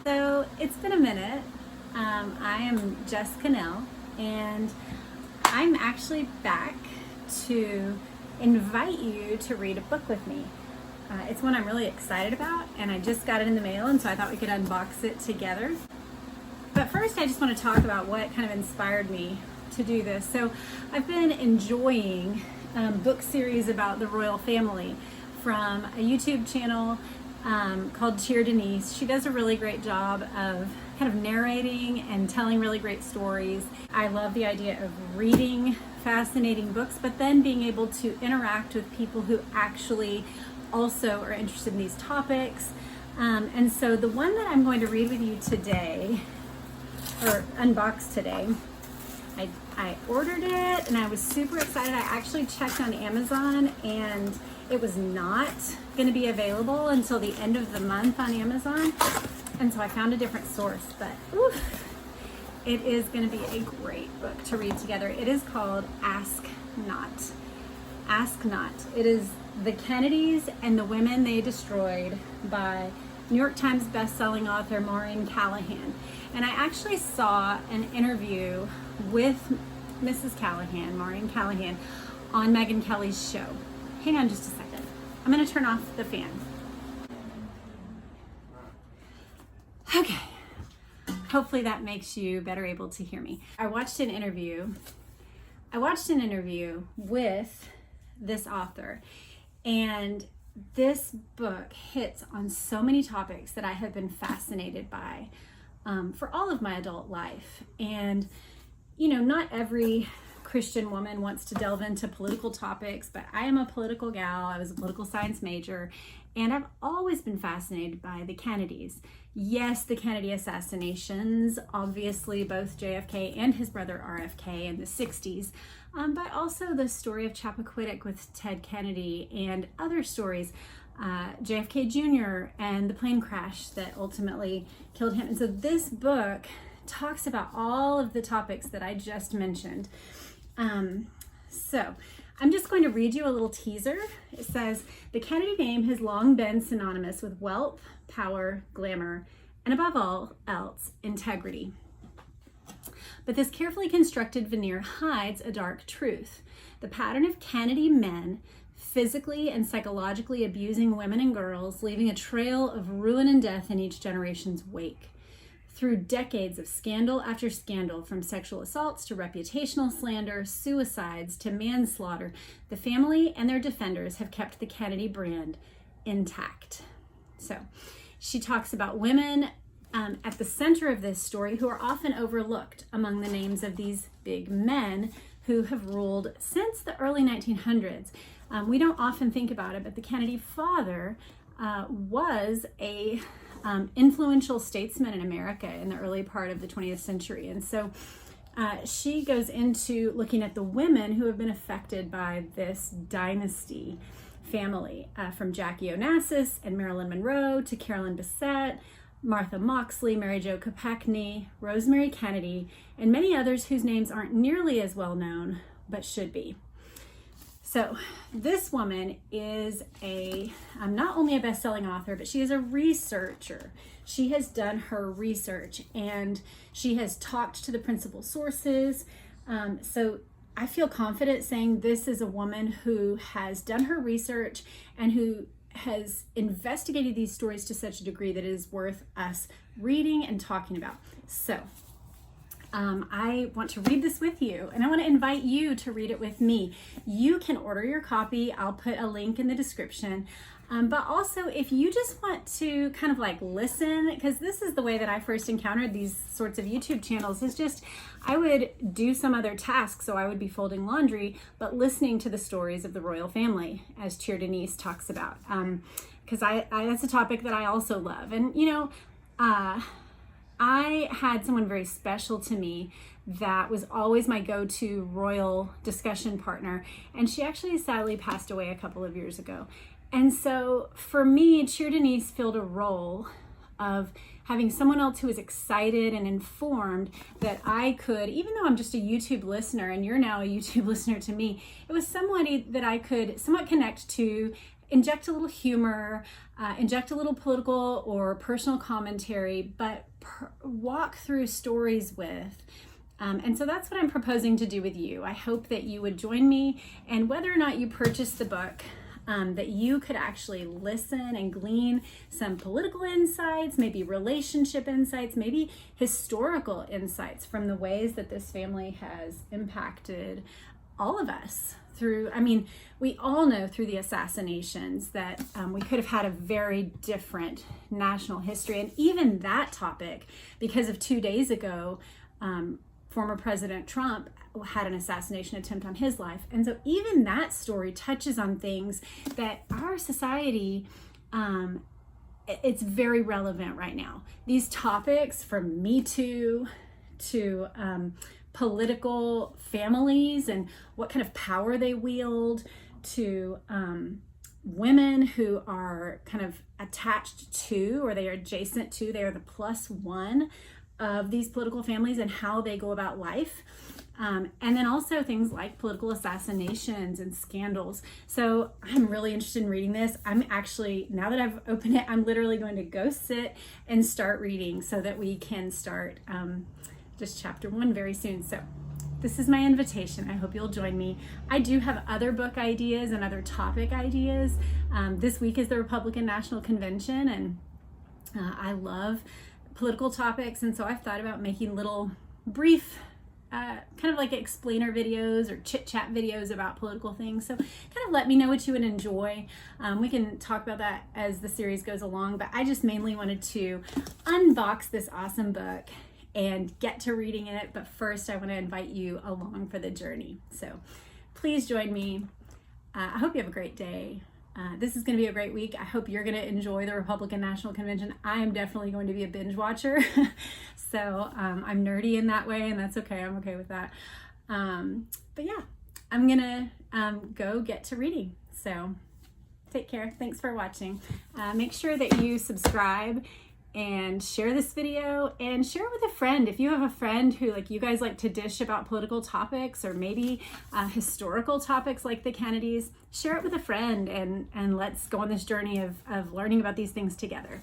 So it's been a minute. I am Jess Cannell, and I'm actually back to invite you to read a book with me. It's one I'm really excited about, and I just got it in the mail, and so I thought we could unbox it together. But first, I just want to talk about what kind of inspired me to do this. So I've been enjoying book series about the royal family from a YouTube channel called Cheer Denise. She does a really great job of kind of narrating and telling really great stories. I love the idea of reading fascinating books, but then being able to interact with people who actually also are interested in these topics. And so the one that I'm going to read with you today, or unbox today, I ordered it and I was super excited. I actually checked on Amazon and it was not going to be available until the end of the month on Amazon. And so I found a different source, but it is going to be a great book to read together. It is called Ask Not. Ask Not. It is The Kennedys and the Women They Destroyed by New York Times bestselling author Maureen Callahan. And I actually saw an interview with Mrs. Callahan, Maureen Callahan, on Megyn Kelly's show. Hang on just a second. I'm going to turn off the fan. Okay. Hopefully that makes you better able to hear me. I watched an interview with this author, and this book hits on so many topics that I have been fascinated by for all of my adult life. And you know, not every Christian woman wants to delve into political topics, but I am a political gal. I was a political science major, and I've always been fascinated by the Kennedys. Yes, the Kennedy assassinations, obviously both JFK and his brother RFK in the 60s, but also the story of Chappaquiddick with Ted Kennedy and other stories, JFK Jr. and the plane crash that ultimately killed him. And so this book talks about all of the topics that I just mentioned. So I'm just going to read you a little teaser. It says, the Kennedy name has long been synonymous with wealth, power, glamour, and above all else, integrity. But this carefully constructed veneer hides a dark truth. The pattern of Kennedy men physically and psychologically abusing women and girls, leaving a trail of ruin and death in each generation's wake. Through decades of scandal after scandal, from sexual assaults to reputational slander, suicides to manslaughter, the family and their defenders have kept the Kennedy brand intact. So she talks about women at the center of this story who are often overlooked among the names of these big men who have ruled since the early 1900s. We don't often think about it, but the Kennedy father was a influential statesman in America in the early part of the 20th century. And so she goes into looking at the women who have been affected by this dynasty family, from Jackie Onassis and Marilyn Monroe to Carolyn Bessette, Martha Moxley, Mary Jo Kopechne, Rosemary Kennedy, and many others whose names aren't nearly as well known, but should be. So this woman is not only a best-selling author, but she is a researcher. She has done her research and she has talked to the principal sources. So I feel confident saying this is a woman who has done her research and who has investigated these stories to such a degree that it is worth us reading and talking about. So I want to read this with you, and I want to invite you to read it with me. You can order your copy. I'll put a link in the description. But also, if you just want to kind of like listen, because this is the way that I first encountered these sorts of YouTube channels, is just I would do some other task. So I would be folding laundry, but listening to the stories of the royal family, as Cheer Denise talks about, because that's a topic that I also love. And, you know, I had someone very special to me that was always my go-to royal discussion partner, and she actually sadly passed away a couple of years ago. And so for me, Cheer Denise filled a role of having someone else who was excited and informed that I could, even though I'm just a YouTube listener and you're now a YouTube listener to me, it was somebody that I could somewhat connect to inject a little humor, inject a little political or personal commentary, but walk through stories with. And so that's what I'm proposing to do with you. I hope that you would join me, and whether or not you purchase the book, that you could actually listen and glean some political insights, maybe relationship insights, maybe historical insights from the ways that this family has impacted all of us through, I mean, we all know through the assassinations that we could have had a very different national history. And even that topic, because of 2 days ago, former President Trump had an assassination attempt on his life. And so even that story touches on things that our society, it's very relevant right now. These topics, from Me Too to political families and what kind of power they wield, to women who are kind of attached to, or they are adjacent to, they are the plus one of these political families and how they go about life. And then also things like political assassinations and scandals. So I'm really interested in reading this. I'm actually, now that I've opened it, I'm literally going to go sit and start reading so that we can start just chapter 1 very soon. So this is my invitation. I hope you'll join me. I do have other book ideas and other topic ideas. This week is the Republican National Convention, and I love political topics, and so I've thought about making little brief kind of like explainer videos or chit chat videos about political things. So kind of let me know what you would enjoy. We can talk about that as the series goes along, but I just mainly wanted to unbox this awesome book and get to reading it. But first I want to invite you along for the journey. So please join me. I hope you have a great day. This is going to be a great week. I hope you're going to enjoy the Republican National Convention. I am definitely going to be a binge watcher. So I'm nerdy in that way, and that's okay. I'm okay with that. But yeah, I'm going to go get to reading. So take care. Thanks for watching. Make sure that you subscribe and share this video, and share it with a friend. If you have a friend who, like, you guys like to dish about political topics, or maybe historical topics like the Kennedys, share it with a friend, and let's go on this journey of learning about these things together.